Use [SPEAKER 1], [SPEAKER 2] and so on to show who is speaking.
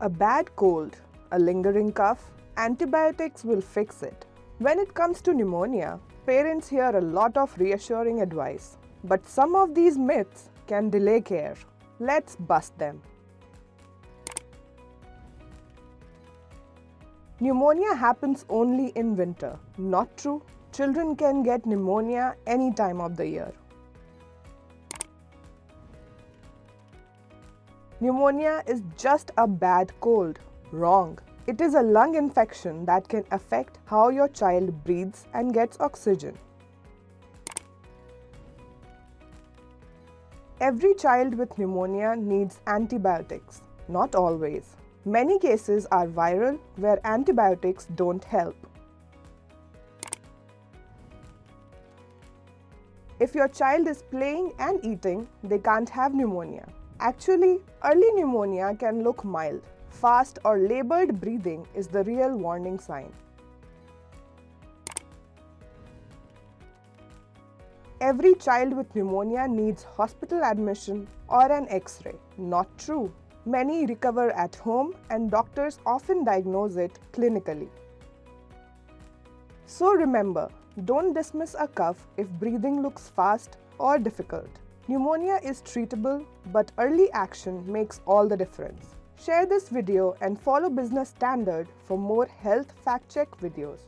[SPEAKER 1] A bad cold, a lingering cough, antibiotics will fix it. When it comes to pneumonia, parents hear a lot of reassuring advice. But some of these myths can delay care. Let's bust them. Pneumonia happens only in winter. Not true. Children can get pneumonia any time of the year. Pneumonia is just a bad cold. Wrong. It is a lung infection that can affect how your child breathes and gets oxygen. Every child with pneumonia needs antibiotics. Not always. Many cases are viral where antibiotics don't help. If your child is playing and eating, they can't have pneumonia. Actually, early pneumonia can look mild. Fast or labored breathing is the real warning sign. Every child with pneumonia needs hospital admission or an X-ray. Not true. Many recover at home and doctors often diagnose it clinically. So remember, don't dismiss a cough if breathing looks fast or difficult. Pneumonia is treatable, but early action makes all the difference. Share this video and follow Business Standard for more health fact check videos.